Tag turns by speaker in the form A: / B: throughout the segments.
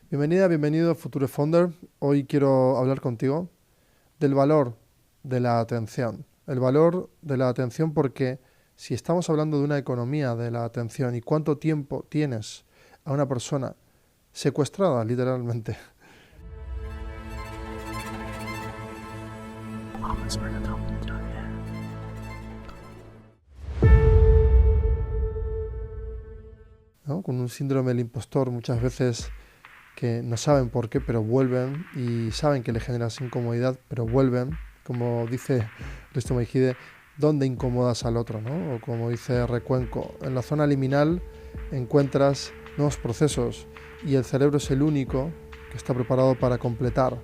A: Bienvenida, bienvenido a Future Founder. Hoy quiero hablar contigo del valor de la atención. El valor de la atención porque si estamos hablando de una economía de la atención y cuánto tiempo tienes a una persona secuestrada, literalmente. ¿No? Con un síndrome del impostor muchas veces que no saben por qué, pero vuelven y saben que les generas incomodidad, pero vuelven, como dice Risto Mejide, ¿dónde incomodas al otro? ¿No? O como dice Recuenco, en la zona liminal encuentras nuevos procesos y el cerebro es el único que está preparado para completar.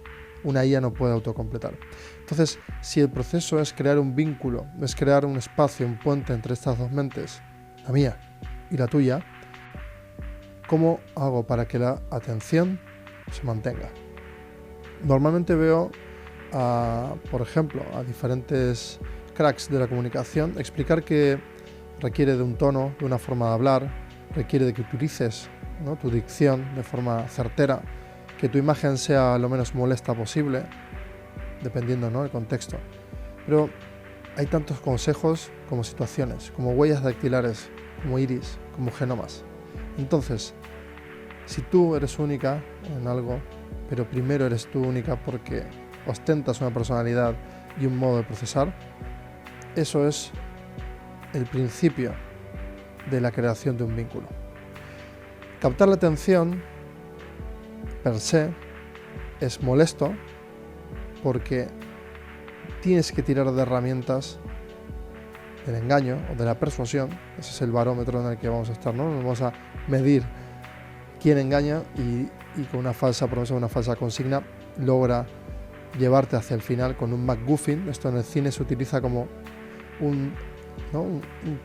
A: Una IA no puede autocompletar. Entonces, si el proceso es crear un vínculo, es crear un espacio, un puente entre estas dos mentes, la mía y la tuya, ¿cómo hago para que la atención se mantenga? Normalmente veo, por ejemplo, a diferentes cracks de la comunicación explicar que requiere de un tono, de una forma de hablar, requiere de que utilices, ¿no?, tu dicción de forma certera, que tu imagen sea lo menos molesta posible, dependiendo, ¿no?, del contexto. Pero hay tantos consejos como situaciones, como huellas dactilares, como iris, como genomas. Entonces, si tú eres única en algo, pero primero eres tú única porque ostentas una personalidad y un modo de procesar, eso es el principio de la creación de un vínculo. Captar la atención, per se, es molesto porque tienes que tirar de herramientas del engaño o de la persuasión. Ese es el barómetro en el que vamos a estar, ¿no? Vamos a medir quién engaña y con una falsa promesa, una falsa consigna, logra llevarte hacia el final con un MacGuffin. Esto en el cine se utiliza como un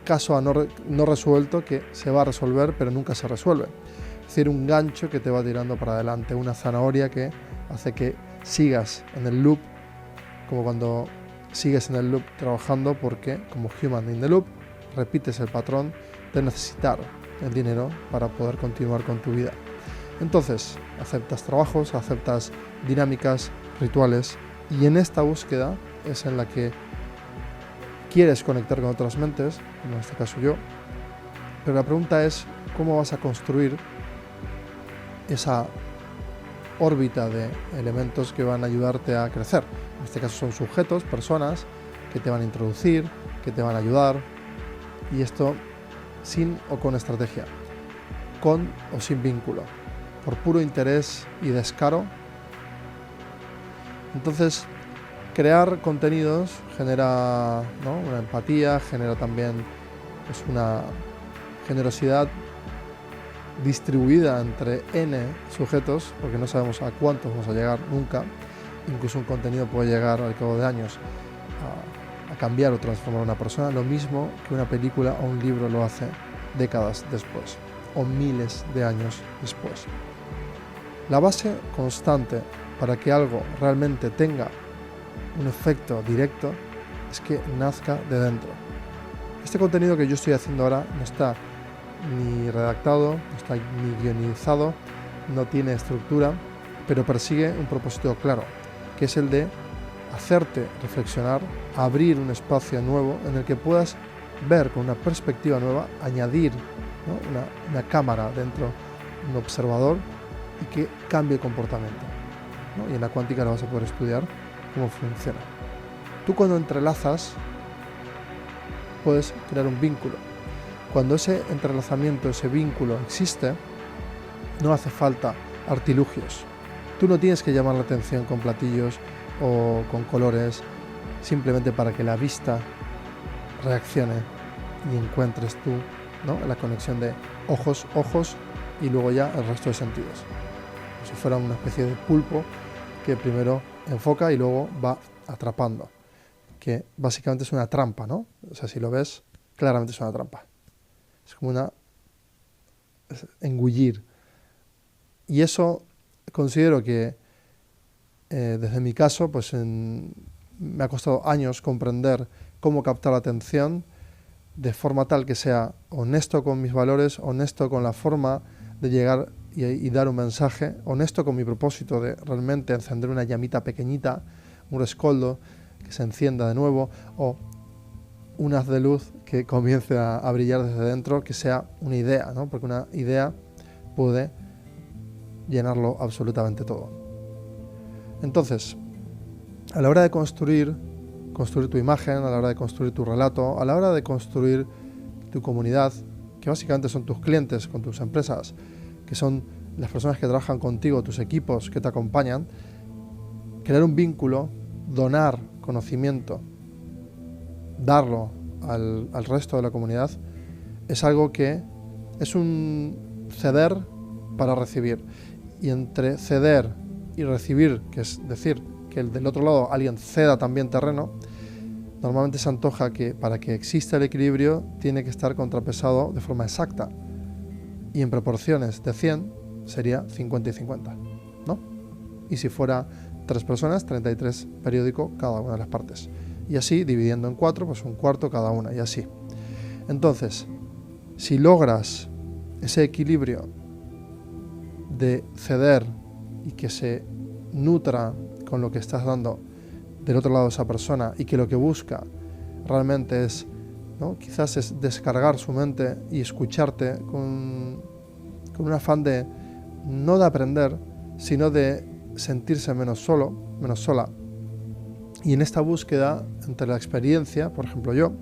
A: caso no resuelto que se va a resolver pero nunca se resuelve. Es decir, un gancho que te va tirando para adelante, una zanahoria que hace que sigas en el loop, como cuando sigues en el loop trabajando porque, como human in the loop, repites el patrón de necesitar el dinero para poder continuar con tu vida. Entonces, aceptas trabajos, aceptas dinámicas, rituales, y en esta búsqueda es en la que quieres conectar con otras mentes, en este caso yo, pero la pregunta es cómo vas a construir esa órbita de elementos que van a ayudarte a crecer. En este caso son sujetos, personas que te van a introducir, que te van a ayudar, y esto sin o con estrategia, con o sin vínculo, por puro interés y descaro. Entonces, crear contenidos genera, ¿no?, una empatía, genera también pues, una generosidad distribuida entre N sujetos, porque no sabemos a cuántos vamos a llegar nunca. Incluso un contenido puede llegar al cabo de años a cambiar o transformar a una persona, lo mismo que una película o un libro lo hace décadas después o miles de años después. La base constante para que algo realmente tenga un efecto directo es que nazca de dentro. Este contenido que yo estoy haciendo ahora no está ni redactado, no está ni guionizado, no tiene estructura, pero persigue un propósito claro, que es el de hacerte reflexionar, abrir un espacio nuevo en el que puedas ver con una perspectiva nueva, añadir, ¿no?, una cámara dentro, un observador, y que cambie el comportamiento, ¿no? Y en la cuántica lo vas a poder estudiar cómo funciona. Tú cuando entrelazas puedes crear un vínculo. Cuando ese entrelazamiento, ese vínculo existe, no hace falta artilugios. Tú no tienes que llamar la atención con platillos o con colores simplemente para que la vista reaccione y encuentres tú, ¿no?, la conexión de ojos y luego ya el resto de sentidos. Como si fuera una especie de pulpo que primero enfoca y luego va atrapando, que básicamente es una trampa, ¿no? O sea, si lo ves, claramente es una trampa. Es como engullir. Y eso considero que desde mi caso, pues me ha costado años comprender cómo captar la atención de forma tal que sea honesto con mis valores, honesto con la forma de llegar y dar un mensaje honesto con mi propósito de realmente encender una llamita pequeñita, un rescoldo que se encienda de nuevo, o un haz de luz que comience a brillar desde dentro, que sea una idea, ¿no? Porque una idea puede llenarlo absolutamente todo. Entonces, a la hora de construir tu imagen, a la hora de construir tu relato, a la hora de construir tu comunidad, que básicamente son tus clientes con tus empresas, que son las personas que trabajan contigo, tus equipos que te acompañan, crear un vínculo, donar conocimiento, darlo al resto de la comunidad, es algo que es un ceder para recibir. Y entre ceder y recibir, que es decir, que del otro lado alguien ceda también terreno, normalmente se antoja que para que exista el equilibrio tiene que estar contrapesado de forma exacta. Y en proporciones de 100 sería 50 y 50, ¿no? Y si fuera 3 personas, 33 periódico cada una de las partes. Y así, dividiendo en 4, pues un cuarto cada una, y así. Entonces, si logras ese equilibrio de ceder y que se nutra con lo que estás dando del otro lado de esa persona, y que lo que busca realmente es, ¿no?, quizás es descargar su mente y escucharte con un afán de no de aprender, sino de sentirse menos solo, menos sola. Y en esta búsqueda entre la experiencia, por ejemplo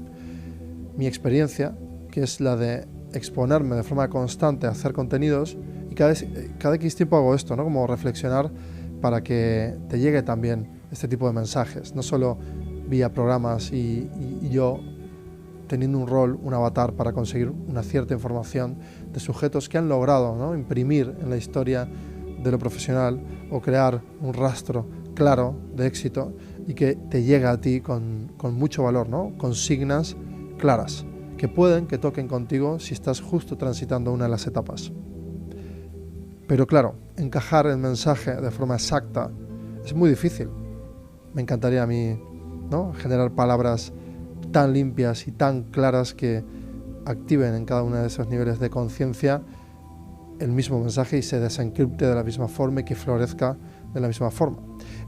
A: mi experiencia, que es la de exponerme de forma constante a hacer contenidos, y cada X tiempo hago esto, ¿no? Como reflexionar para que te llegue también este tipo de mensajes, no solo vía programas y yo teniendo un rol, un avatar para conseguir una cierta información de sujetos que han logrado, ¿no?, imprimir en la historia de lo profesional o crear un rastro claro de éxito y que te llega a ti con mucho valor, ¿no?, consignas claras que toquen contigo si estás justo transitando una de las etapas. Pero claro, encajar el mensaje de forma exacta es muy difícil. Me encantaría a mí, ¿no?, generar palabras tan limpias y tan claras que activen en cada uno de esos niveles de conciencia el mismo mensaje y se desencripte de la misma forma y que florezca de la misma forma.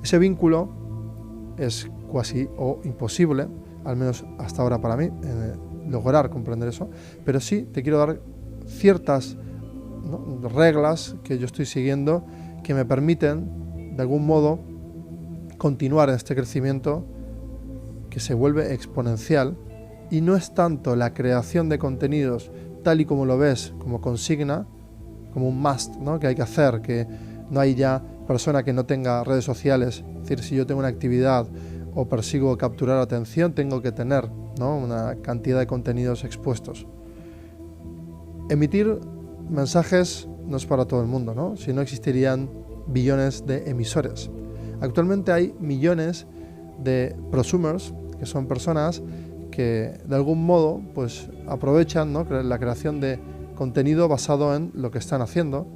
A: Ese vínculo es casi o imposible, al menos hasta ahora para mí, lograr comprender eso, pero sí te quiero dar ciertas, ¿no?, reglas que yo estoy siguiendo que me permiten, de algún modo, continuar en este crecimiento que se vuelve exponencial, y no es tanto la creación de contenidos tal y como lo ves como consigna, como un must, ¿no?, que hay que hacer, que no hay ya persona que no tenga redes sociales. Es decir, si yo tengo una actividad o persigo capturar atención, tengo que tener, ¿no?, una cantidad de contenidos expuestos. Emitir mensajes no es para todo el mundo, ¿no? Si no existirían billones de emisores. Actualmente hay millones de prosumers, que son personas que de algún modo pues aprovechan, ¿no?, la creación de contenido basado en lo que están haciendo,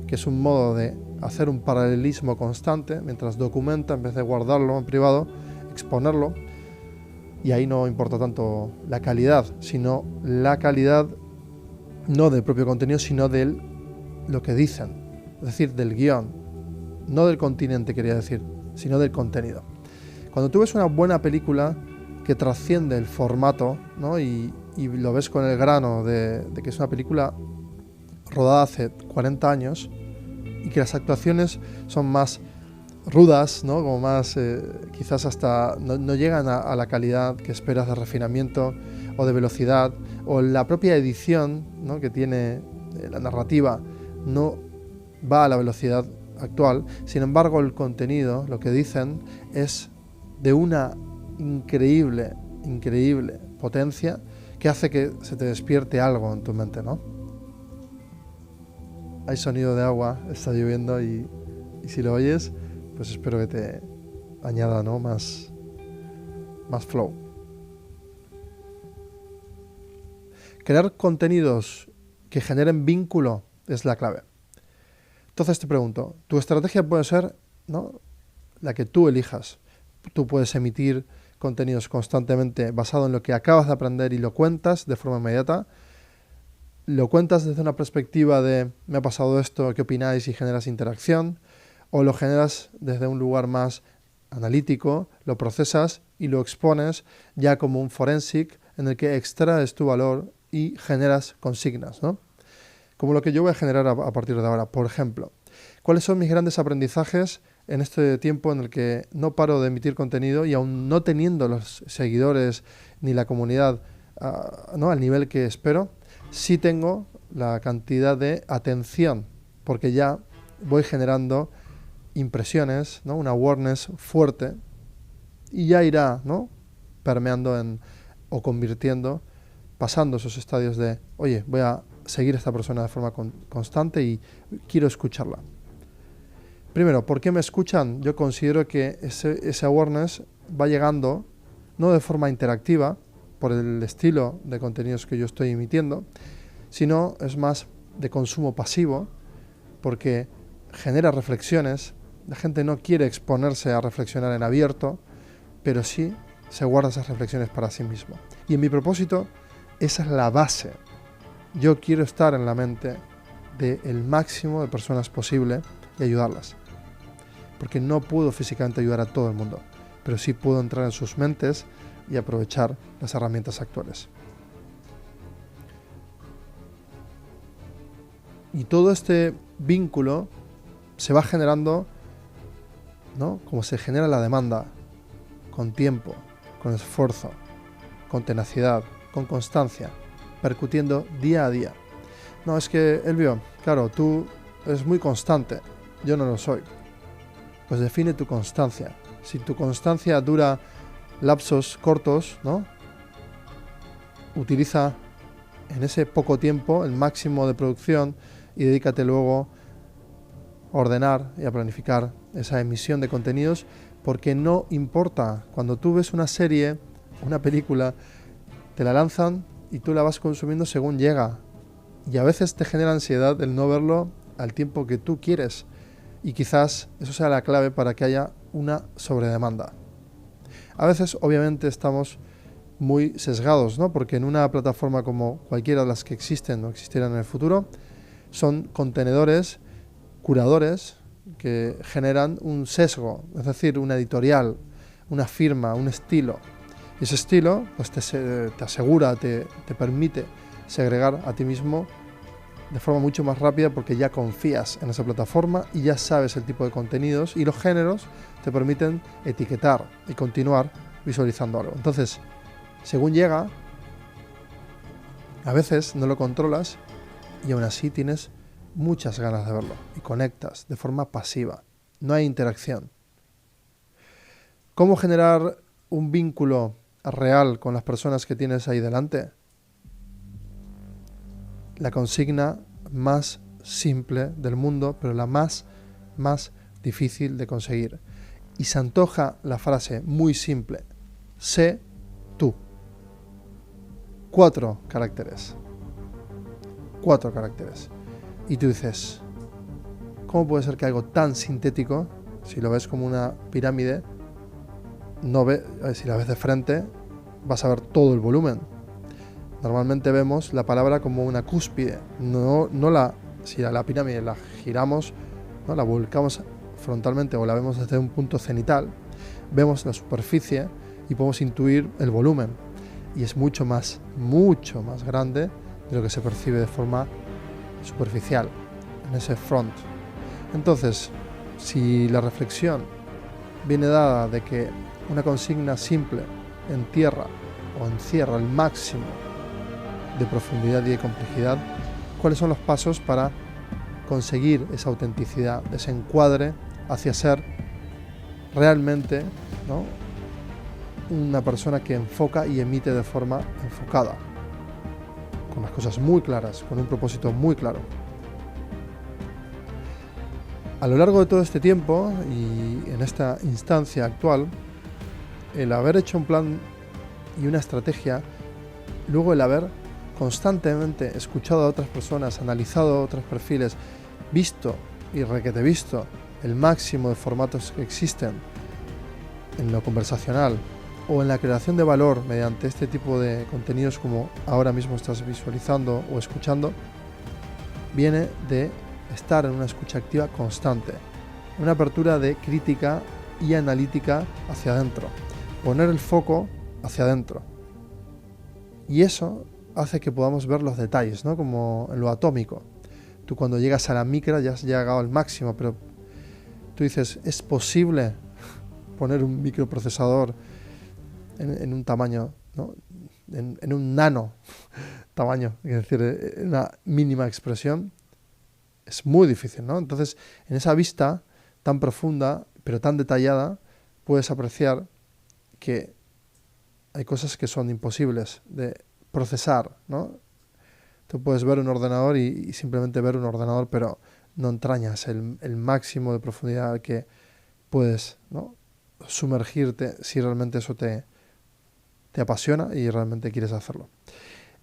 A: que es un modo de hacer un paralelismo constante mientras documenta, en vez de guardarlo en privado, exponerlo, y ahí no importa tanto la calidad, sino la calidad no del propio contenido, sino de lo que dicen, es decir, del guión, no del continente quería decir, sino del contenido. Cuando tú ves una buena película que trasciende el formato, ¿no?, y lo ves con el grano de que es una película rodada hace 40 años y que las actuaciones son más rudas, ¿no?, como más, quizás hasta no llegan a la calidad que esperas de refinamiento o de velocidad, o la propia edición, ¿no?, que tiene la narrativa no va a la velocidad actual. Sin embargo, el contenido, lo que dicen, es de una increíble potencia que hace que se te despierte algo en tu mente, ¿no? Hay sonido de agua, está lloviendo y si lo oyes, pues espero que te añada, ¿no?, más flow. Crear contenidos que generen vínculo es la clave. Entonces te pregunto, tu estrategia puede ser, ¿no?, la que tú elijas. Tú puedes emitir contenidos constantemente basado en lo que acabas de aprender y lo cuentas de forma inmediata. lo cuentas desde una perspectiva de me ha pasado esto, ¿qué opináis? Y generas interacción, o lo generas desde un lugar más analítico, lo procesas y lo expones ya como un forensic en el que extraes tu valor y generas consignas, ¿no? Como lo que yo voy a generar a partir de ahora. Por ejemplo, ¿cuáles son mis grandes aprendizajes en este tiempo en el que no paro de emitir contenido y aún no teniendo los seguidores ni la comunidad ¿no? al nivel que espero? Sí tengo la cantidad de atención, porque ya voy generando impresiones, ¿no? Una awareness fuerte, y ya irá, ¿no? permeando o convirtiendo, pasando esos estadios de, oye, voy a seguir a esta persona de forma constante y quiero escucharla. Primero, ¿por qué me escuchan? Yo considero que ese awareness va llegando no de forma interactiva, por el estilo de contenidos que yo estoy emitiendo, sino es más de consumo pasivo, porque genera reflexiones. La gente no quiere exponerse a reflexionar en abierto, pero sí se guarda esas reflexiones para sí mismo. Y en mi propósito, esa es la base. Yo quiero estar en la mente del máximo de personas posible y ayudarlas. Porque no puedo físicamente ayudar a todo el mundo, pero sí puedo entrar en sus mentes y aprovechar las herramientas actuales. Y todo este vínculo se va generando, ¿no? Como se genera la demanda, con tiempo, con esfuerzo, con tenacidad, con constancia, percutiendo día a día. No, es que, Elvio, claro, tú eres muy constante, yo no lo soy. Pues define tu constancia. Si tu constancia dura lapsos cortos, ¿no? Utiliza en ese poco tiempo el máximo de producción y dedícate luego a ordenar y a planificar esa emisión de contenidos, porque no importa, cuando tú ves una serie, una película, te la lanzan y tú la vas consumiendo según llega, y a veces te genera ansiedad el no verlo al tiempo que tú quieres, y quizás eso sea la clave para que haya una sobredemanda. A veces obviamente estamos muy sesgados, ¿no? Porque en una plataforma como cualquiera de las que existen o existieran en el futuro, son contenedores, curadores, que generan un sesgo, es decir, una editorial, una firma, un estilo. Y ese estilo pues te asegura, te permite segregar a ti mismo de forma mucho más rápida, porque ya confías en esa plataforma y ya sabes el tipo de contenidos, y los géneros te permiten etiquetar y continuar visualizando algo. Entonces, según llega, a veces no lo controlas y aún así tienes muchas ganas de verlo y conectas de forma pasiva. No hay interacción. ¿Cómo generar un vínculo real con las personas que tienes ahí delante? La consigna más simple del mundo, pero la más difícil de conseguir. Y se antoja la frase muy simple: sé tú. 4 caracteres. Y tú dices, ¿cómo puede ser que algo tan sintético, si lo ves como una pirámide, si la ves de frente, vas a ver todo el volumen? Normalmente vemos la palabra como una cúspide, si la pirámide la giramos, ¿no? La volcamos frontalmente o la vemos desde un punto cenital, vemos la superficie y podemos intuir el volumen, y es mucho más grande de lo que se percibe de forma superficial en ese front. Entonces, si la reflexión viene dada de que una consigna simple entierra o encierra el máximo de profundidad y de complejidad, ¿cuáles son los pasos para conseguir esa autenticidad, ese encuadre hacia ser realmente, ¿no?, una persona que enfoca y emite de forma enfocada, con las cosas muy claras, con un propósito muy claro? A lo largo de todo este tiempo y en esta instancia actual, el haber hecho un plan y una estrategia, luego el haber constantemente escuchado a otras personas, analizado otros perfiles, visto y requete visto el máximo de formatos que existen en lo conversacional, o en la creación de valor mediante este tipo de contenidos como ahora mismo estás visualizando o escuchando, viene de estar en una escucha activa constante, una apertura de crítica y analítica hacia adentro, poner el foco hacia adentro. Y eso hace que podamos ver los detalles, ¿no? Como en lo atómico. Tú cuando llegas a la micra ya has llegado al máximo, pero tú dices, ¿es posible poner un microprocesador en un tamaño, ¿no? en un nano tamaño, es decir, en una mínima expresión? Es muy difícil, ¿no? Entonces, en esa vista tan profunda, pero tan detallada, puedes apreciar que hay cosas que son imposibles de procesar, ¿no? Tú puedes ver un ordenador y simplemente ver un ordenador, pero no entrañas el máximo de profundidad al que puedes, ¿no? sumergirte si realmente eso te apasiona y realmente quieres hacerlo.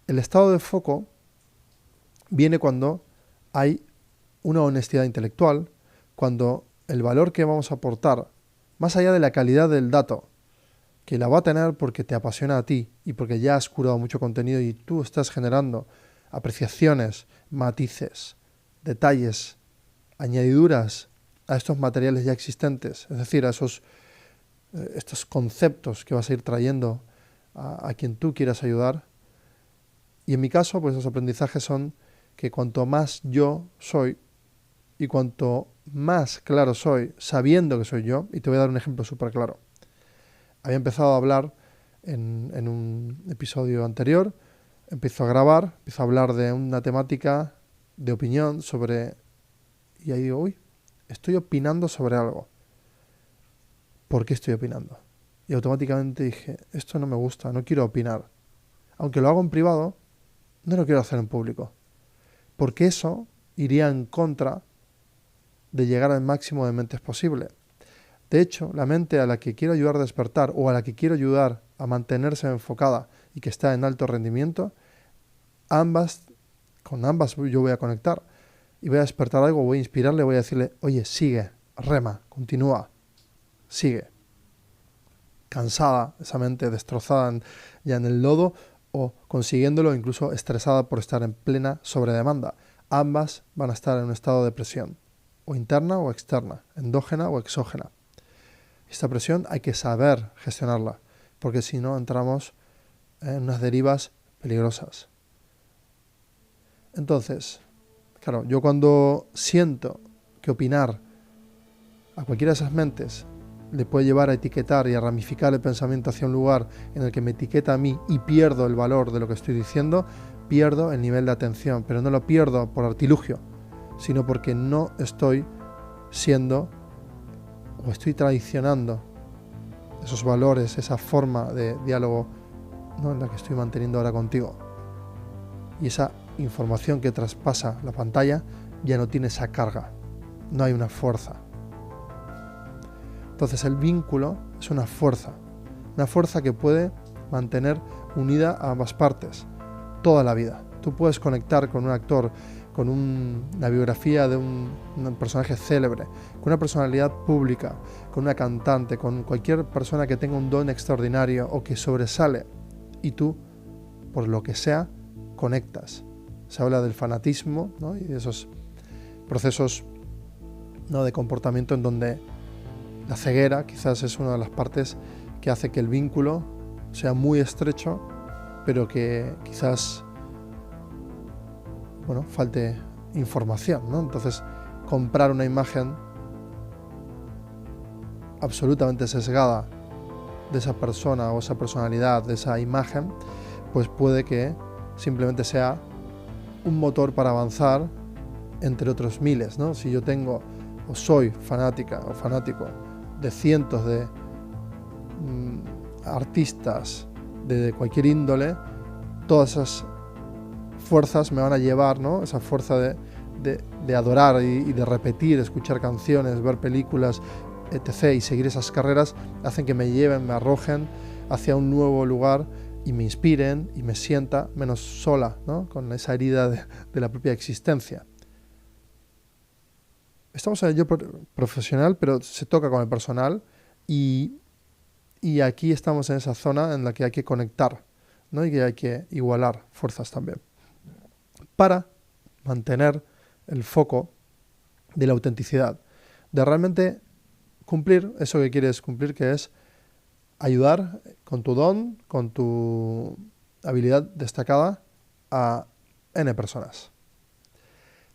A: El estado de foco viene cuando hay una honestidad intelectual, cuando el valor que vamos a aportar, más allá de la calidad del dato, que la va a tener porque te apasiona a ti y porque ya has curado mucho contenido y tú estás generando apreciaciones, matices, detalles, añadiduras a estos materiales ya existentes, es decir, a estos conceptos que vas a ir trayendo a quien tú quieras ayudar. Y en mi caso, pues los aprendizajes son que cuanto más yo soy y cuanto más claro soy sabiendo que soy yo, y te voy a dar un ejemplo súper claro. Había empezado a hablar en un episodio anterior, empiezo a grabar, empiezo a hablar de una temática de opinión sobre... Y ahí digo, uy, estoy opinando sobre algo. ¿Por qué estoy opinando? Y automáticamente dije, esto no me gusta, no quiero opinar. Aunque lo hago en privado, no lo quiero hacer en público. Porque eso iría en contra de llegar al máximo de mentes posible. De hecho, la mente a la que quiero ayudar a despertar o a la que quiero ayudar a mantenerse enfocada y que está en alto rendimiento, con ambas yo voy a conectar y voy a despertar algo, voy a inspirarle, voy a decirle, oye, sigue, rema, continúa, sigue. Cansada, esa mente destrozada ya en el lodo o consiguiéndolo, incluso estresada por estar en plena sobredemanda. Ambas van a estar en un estado de presión, o interna o externa, endógena o exógena. Esta presión hay que saber gestionarla, porque si no entramos en unas derivas peligrosas. Entonces, claro, yo cuando siento que opinar a cualquiera de esas mentes le puede llevar a etiquetar y a ramificar el pensamiento hacia un lugar en el que me etiqueta a mí y pierdo el valor de lo que estoy diciendo, pierdo el nivel de atención, pero no lo pierdo por artilugio, sino porque no estoy siendo o estoy traicionando esos valores, esa forma de diálogo, ¿no? en la que estoy manteniendo ahora contigo. Y esa información que traspasa la pantalla ya no tiene esa carga, no hay una fuerza. Entonces el vínculo es una fuerza que puede mantener unida a ambas partes toda la vida. Tú puedes conectar con un actor, con una biografía de un personaje célebre, con una personalidad pública, con una cantante, con cualquier persona que tenga un don extraordinario o que sobresale, y tú, por lo que sea, conectas. Se habla del fanatismo, ¿no? y de esos procesos, ¿no? de comportamiento en donde la ceguera quizás es una de las partes que hace que el vínculo sea muy estrecho, pero que quizás falte información, ¿no? Entonces, comprar una imagen absolutamente sesgada de esa persona o esa personalidad, de esa imagen, pues puede que simplemente sea un motor para avanzar entre otros miles, ¿no? Si yo tengo o soy fanática o fanático de cientos de artistas de cualquier índole, todas esas fuerzas me van a llevar, ¿no? Esa fuerza de adorar y de repetir, escuchar canciones, ver películas, etc. y seguir esas carreras hacen que me lleven, me arrojen hacia un nuevo lugar y me inspiren y me sienta menos sola, ¿no? Con esa herida de la propia existencia. Estamos en el yo profesional, pero se toca con el personal y Y aquí estamos en esa zona en la que hay que conectar, ¿no? Y que hay que igualar fuerzas también, para mantener el foco de la autenticidad, de realmente cumplir eso que quieres cumplir, que es ayudar con tu don, con tu habilidad destacada a N personas.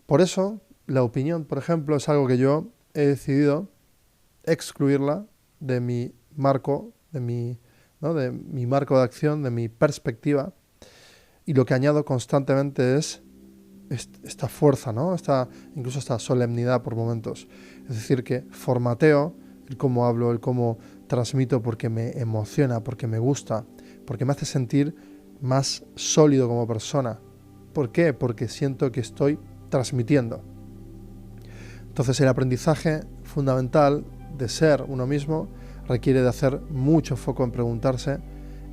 A: Por eso, la opinión, por ejemplo, es algo que yo he decidido excluirla de mi marco, de mi marco de acción, de mi perspectiva, y lo que añado constantemente es esta fuerza, ¿no? Incluso esta solemnidad por momentos. Es decir, que formateo el cómo hablo, el cómo transmito, porque me emociona, porque me gusta, porque me hace sentir más sólido como persona. ¿Por qué? Porque siento que estoy transmitiendo. Entonces el aprendizaje fundamental de ser uno mismo requiere de hacer mucho foco en preguntarse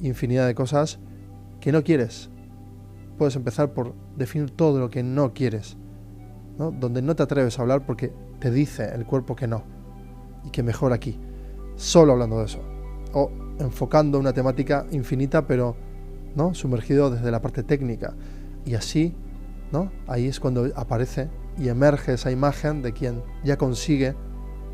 A: infinidad de cosas que no quieres. Puedes empezar por definir todo lo que no quieres, ¿no? Donde no te atreves a hablar porque te dice el cuerpo que no, y que mejor aquí, solo hablando de eso, o enfocando una temática infinita, pero ¿no? Sumergido desde la parte técnica, y así, ¿no? Ahí es cuando aparece y emerge esa imagen de quien ya consigue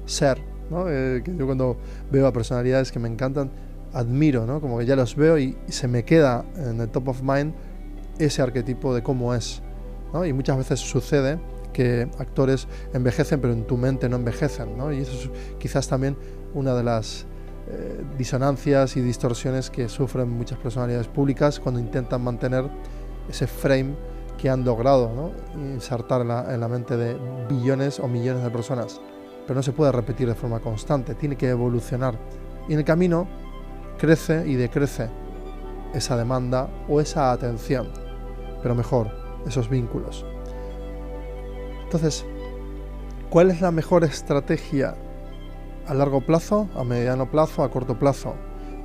A: ser, ¿no? Que yo cuando veo a personalidades que me encantan, admiro, ¿no? Como que ya los veo y se me queda en el top of mind ese arquetipo de cómo es, ¿no? Y muchas veces sucede que actores envejecen, pero en tu mente no envejecen, ¿no? Y eso es quizás también una de las disonancias y distorsiones que sufren muchas personalidades públicas cuando intentan mantener ese frame que han logrado, ¿no? Insertar en la mente de billones o millones de personas. Pero no se puede repetir de forma constante, tiene que evolucionar. Y en el camino crece y decrece esa demanda o esa atención, pero mejor, esos vínculos. Entonces, ¿cuál es la mejor estrategia a largo plazo, a mediano plazo, a corto plazo?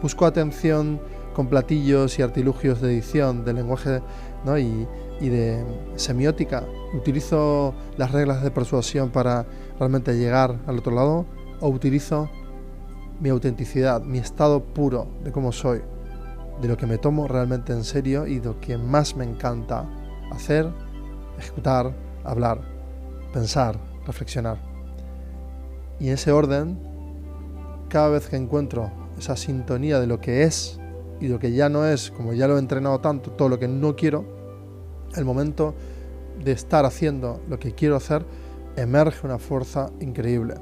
A: Busco atención con platillos y artilugios de edición, de lenguaje, ¿no? y de semiótica. ¿Utilizo las reglas de persuasión para realmente llegar al otro lado? ¿O utilizo mi autenticidad, mi estado puro de cómo soy, de lo que me tomo realmente en serio y de lo que más me encanta hacer, ejecutar, hablar, pensar, reflexionar? Y en ese orden, cada vez que encuentro esa sintonía de lo que es y lo que ya no es, como ya lo he entrenado tanto, todo lo que no quiero, el momento de estar haciendo lo que quiero hacer, emerge una fuerza increíble.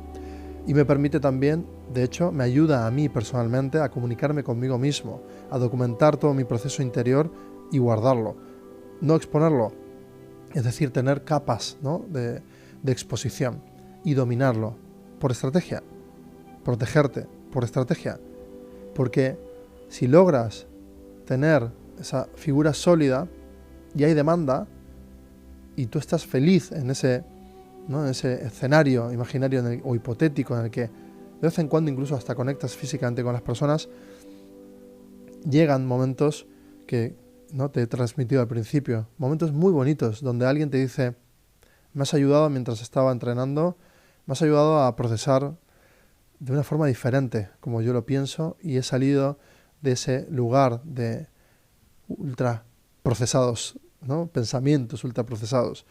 A: Y me permite también, de hecho, me ayuda a mí personalmente a comunicarme conmigo mismo, a documentar todo mi proceso interior y guardarlo, no exponerlo, es decir, tener capas, ¿no? de exposición y dominarlo por estrategia, protegerte por estrategia, porque si logras tener esa figura sólida y hay demanda y tú estás feliz en ese, ¿no? en ese escenario imaginario o hipotético en el que de vez en cuando incluso hasta conectas físicamente con las personas, llegan momentos que no te he transmitido al principio, momentos muy bonitos donde alguien te dice: me has ayudado mientras estaba entrenando, me has ayudado a procesar de una forma diferente como yo lo pienso y he salido de ese lugar de ultraprocesados, ¿no? Pensamientos ultraprocesados,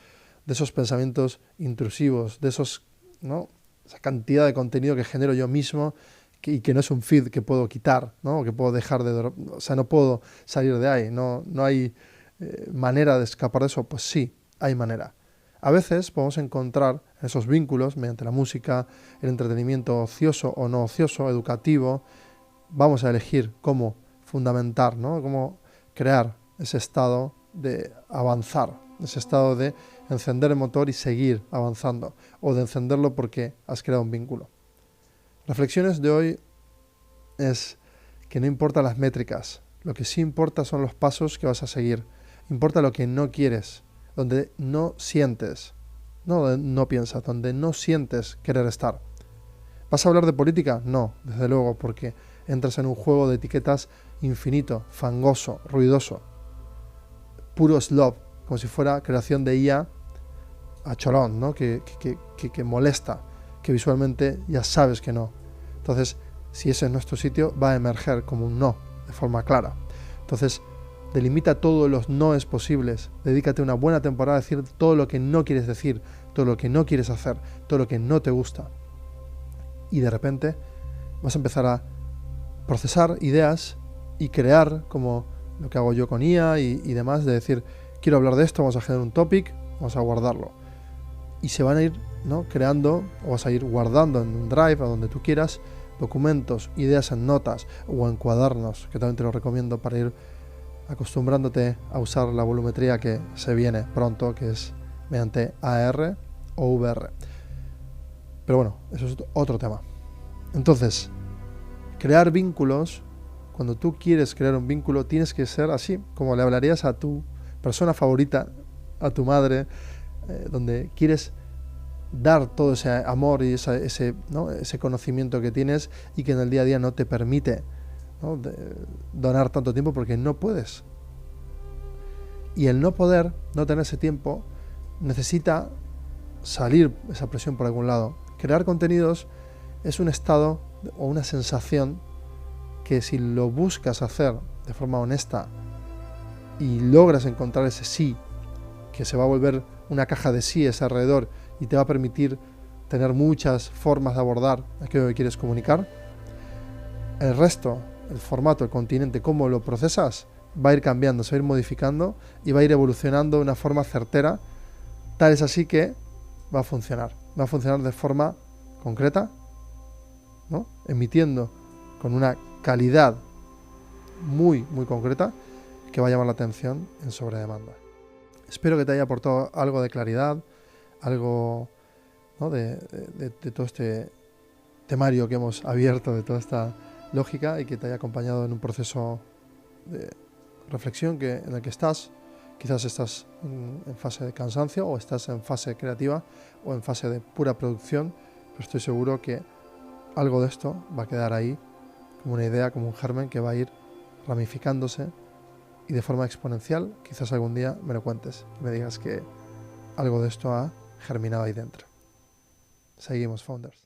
A: de esos pensamientos intrusivos, de esos, ¿no? Esa cantidad de contenido que genero yo mismo y que no es un feed que puedo quitar, ¿no? Que puedo dejar o sea, no puedo salir de ahí, no hay manera de escapar de eso. Pues sí, hay manera. A veces podemos encontrar esos vínculos mediante la música, el entretenimiento ocioso o no ocioso, educativo. Vamos a elegir cómo fundamentar, ¿no? Cómo crear ese estado de avanzar, ese estado de encender el motor y seguir avanzando, o de encenderlo porque has creado un vínculo. Reflexiones de hoy es que no importa las métricas, lo que sí importa son los pasos que vas a seguir. Importa lo que no quieres, donde no sientes, no piensas, donde no sientes querer estar. ¿Vas a hablar de política? No, desde luego, porque entras en un juego de etiquetas infinito, fangoso, ruidoso, puro slob, como si fuera creación de IA a cholón, ¿no? que molesta, que visualmente ya sabes que no. Entonces, si ese es nuestro sitio, va a emerger como un no, de forma clara. Entonces, delimita todos los noes posibles, dedícate una buena temporada a decir todo lo que no quieres decir, todo lo que no quieres hacer, todo lo que no te gusta. Y de repente vas a empezar a procesar ideas y crear, como lo que hago yo con IA y demás, de decir, quiero hablar de esto, vamos a generar un topic, vamos a guardarlo. Y se van a ir, ¿no?, creando, o vas a ir guardando en un drive o donde tú quieras, documentos, ideas en notas o en cuadernos, que también te lo recomiendo para ir acostumbrándote a usar la volumetría que se viene pronto, que es mediante AR o VR. Pero bueno, eso es otro tema. Entonces, crear vínculos, cuando tú quieres crear un vínculo, tienes que ser así, como le hablarías a tu persona favorita, a tu madre, donde quieres dar todo ese amor y ese conocimiento que tienes y que en el día a día no te permite, ¿no?, donar tanto tiempo porque no puedes. Y el no poder, no tener ese tiempo, necesita salir esa presión por algún lado. Crear contenidos es un estado o una sensación que si lo buscas hacer de forma honesta y logras encontrar ese sí, que se va a volver una caja de síes alrededor y te va a permitir tener muchas formas de abordar aquello que quieres comunicar, el resto, el formato, el continente, cómo lo procesas, va a ir cambiando, se va a ir modificando y va a ir evolucionando de una forma certera. Tal es así que va a funcionar de forma concreta, ¿no?, emitiendo con una calidad muy, muy concreta que va a llamar la atención en sobredemanda. Espero que te haya aportado algo de claridad, algo, ¿no?, de todo este temario que hemos abierto, de toda esta lógica, y que te haya acompañado en un proceso de reflexión en el que estás. Quizás estás en fase de cansancio, o estás en fase creativa, o en fase de pura producción, pero estoy seguro que algo de esto va a quedar ahí como una idea, como un germen que va a ir ramificándose y de forma exponencial. Quizás algún día me lo cuentes y me digas que algo de esto ha germinado ahí dentro. Seguimos, Founders.